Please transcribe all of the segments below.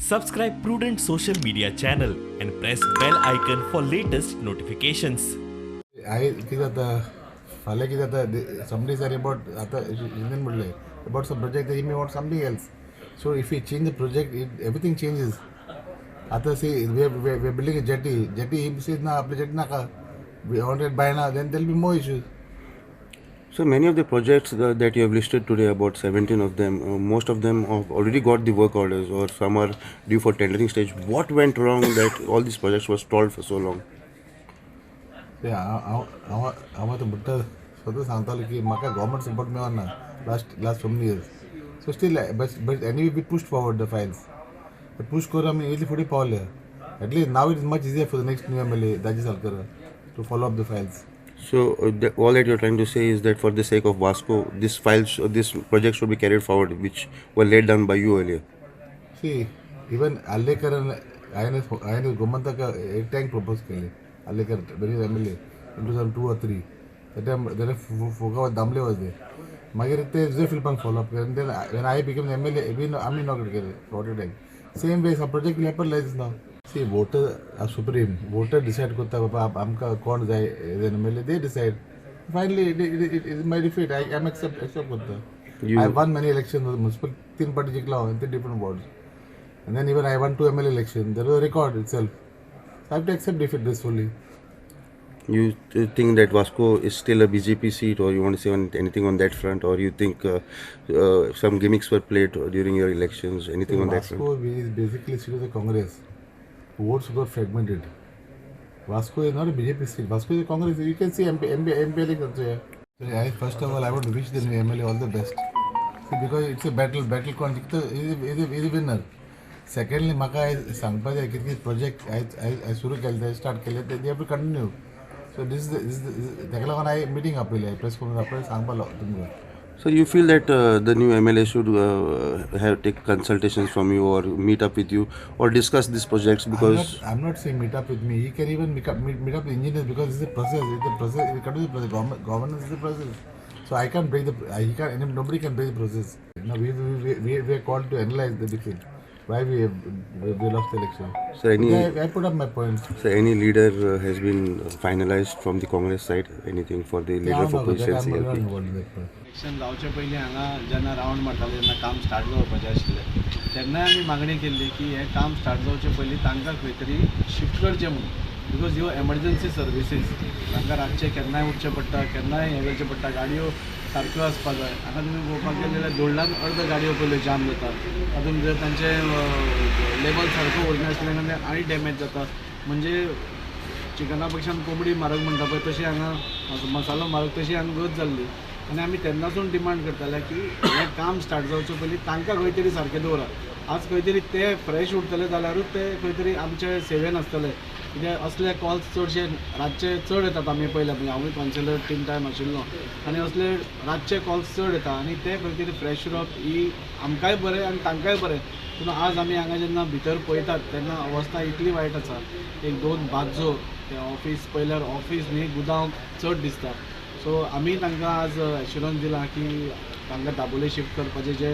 Subscribe Prudent social media channel and press bell icon for latest notifications. I think that somebody said about about some project that he may want something else. So if we change the project, everything changes. See, we're building a jetty. Jetty, he says na project na ka. We want it by now. Then there'll be more issues. So many of the projects that you have listed today, about 17 of them, most of them have already got the work orders or some are due for tendering stage. What went wrong that all these projects were stalled for so long? Yeah, I want to put स्वतः सांगतालो की म्हाका government support मेळना last so many years. So still, but anyway we pushed forward the files. The push करून आम्ही इतली फुडें Pawle. At least now it is much easier for the next new MLA, Daji Salkar, to follow up the files. So all that you're trying to say is that for the sake of Vasco, this project should be carried forward, which were laid down by you earlier. See, even Allekar and INS Gomantaka a tank proposed केले. Allekar, when he was MLA, in 2002 or 3. That time, Fugawa Damle was there. Magirite Zefilpang follow up. And then when I became the MLA, I'm not going to get it. Same way, some project will happen like this now. See, voter are supreme. Voter decide kota baba amka कौन जाए then MLA they decide. Finally, it is my defeat. I am accept kota. I won many elections. Municipal 3 party jikla in 3 different wards. And then even I won 2 MLA elections. There was a record itself. So I have to accept defeat gracefully. You think that Vasco is still a BJP seat, or you want to say anything on that front, or you think some gimmicks were played during your elections, anything on that front? Vasco is basically seat of the Congress. Votes got fragmented. Vasco is not a BJP seat. Vasco is a Congress. You can see MP elections here. First of all, I want to wish the new MLA all the best. See, because it's a battle conflict is a winner. Secondly, Maka Sangpa project I start they have to continue. So this is the meeting up press conference Sangpa. So you feel that the new MLA should have take consultations from you or meet up with you or discuss these projects, because I'm not saying meet up with me. He can even meet up with engineers, because it's a process. It's a process. It comes with the governance is a process. So I can't break nobody can break the process. No, we are called to analyze the defeat. Why we lost the election. So I put up my points. So any leader has been finalized from the Congress side? Anything for the leader of opposition? Election जावचे पयलीं हांगा जेन्ना round मारताले जेन्ना काम start जावपाचें आशिल्लें तेन्नाय आमी मागणी केल्ली की हें काम स्टार्ट जावचे पयलीं तांकां खंय तरी शिफ्ट करचें म्हणून, बिकॉज ह्यो एमर्जन्सी सर्विसीस तांकां रातचें केन्नाय उठचें पडटा, केन्नाय हें करचें पडटा, गाडयो सारक्यो आसपाक जाय. हांगा तुमी पळोवपाक गेले जाल्यार दोळ्ळान अर्द गाडयो पयल्यो जाम जाता, तातूंत जर तांचें लेबल सारको व्हरना आसलें आनी डॅमेज जाता. म्हणजे चिकना पेक्षा कोंबडी म्हारग म्हणटा पळय तशी हांगा मसालो म्हारग तशी हांगा गत जाल्ली. आनी आमी तेन्नासून डिमांड करताले की हें काम स्टार्ट जावचे पयलीं तांकां खंय तरी सारकें दवरा. आज खंय तरी ते फ्रेश उरतले जाल्यारूच ते खंय तरी आमचे सेवेन आसतले. कित्याक असले कॉल्स चडशे रातचे चड येतात. आमी पयले म्हणजे हांवूय कावन्सिलर 3 टायम आशिल्लो आनी असले रातचे कॉल्स चड येता आनी ते खंय तरी फ्रेश उरप ही आमकांय बरें आनी तांकांय बरें. पूण आज आमी हांगा जेन्ना भितर पळयतात तेन्ना अवस्था इतली वायट आसा. 1-2 बाजो ते ऑफीस पयल्यार ऑफीस न्ही गुदांव चड दिसता. सो आमी तांकां आज एश्युरन्स दिला की तांकां दाबोळे शिफ्ट करपाचें जे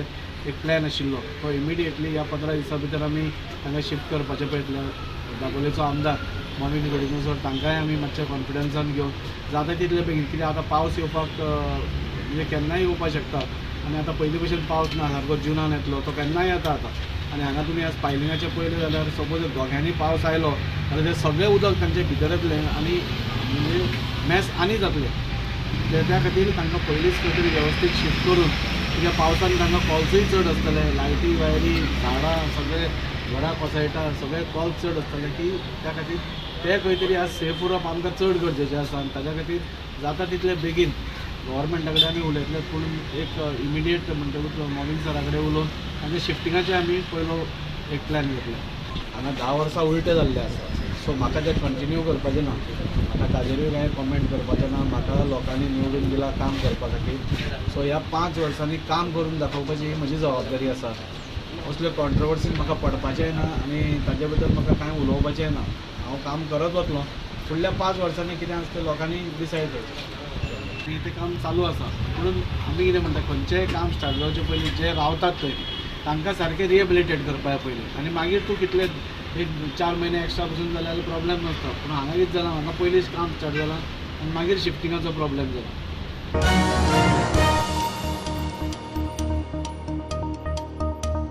एक प्लॅन आशिल्लो तो इमिडिएटली ह्या 15 दिसां भितर आमी तांकां शिफ्ट करपाचें पळयतले. दाबोळेचो आमदार मॉर्निंग गडिनो सर तांकांय आमी मातशें कॉन्फिडन्सान घेवन जाता तितले बेगीन, कित्याक आतां पावस येवपाक म्हणजे केन्नाय येवपाक शकता आनी आतां पयलीं भशेन पावस ना, सारको जुनान येतलो तो केन्नाय येता आतां. आनी हांगा तुमी आज पायलिंगाचें पळयलें जाल्यार सपोज दोग्यांनी पावस आयलो जाल्यार तें सगळें उदक तांचे भितर येतलें आनी म्हणजे मॅस आनी जातलें. त्या खातीर तांकां पयलींच खंय तरी वेवस्थीत शिफ्ट करून, कित्याक पावसान तांकां कॉल्सूय चड आसतले, लायटी वायरी झाडां सगळे घरा कोसळटा, सगळे कॉल्स चड आसतले की त्या खातीर ते खंय तरी आज सेफ उरप आमकां चड गरजेचें आसा. आनी ताच्या खातीर जाता तितले बेगीन गव्हर्मेंटा कडेन आमी उलयतले, पूण एक इमिडिएट म्हणटकूच मॉर्निंग सरा कडेन उलोवन तांच्या शिफ्टिंगाचें आमी पयलो एक प्लॅन घेतले. हांगा 10 वर्सां उलटे जाल्ले आसा. सो म्हाका तें कंटिन्यू करपाचें ना, म्हाका ताजेरूय कांय कॉमेंट करपाचें ना. म्हाका लोकांनी निवडून दिला काम करपा खातीर. सो ह्या 5 वर्सांनी काम करून दाखोवपाची ही म्हजी जबाबदारी आसा. असल्यो कॉन्ट्रोवर्सीन म्हाका पडपाचेंय ना आनी ताजे बद्दल म्हाका कांय उलोवपाचेंय ना. हांव काम करत वतलों. फुडल्या 5 वर्सांनी कितें आसा तें लोकांनी डिसायड करचें. तें काम चालू आसा. म्हणून आमी कितें म्हणटा, खंयचेंय काम स्टार्ट जावचे पयलीं जे रावतात थंय तांकां सारकें रिहेबिलिटेट करपा जाय पयलीं आनी मागीर तूं कितले एक 4 म्हयने एक्स्ट्रा बसून जाल्यार प्रॉब्लेम नासता पूण हांगा कितें जालां म्हाका पयलींच काम स्टार्ट जालां आनी मागीर शिफ्टिंगाचो प्रॉब्लेम जाला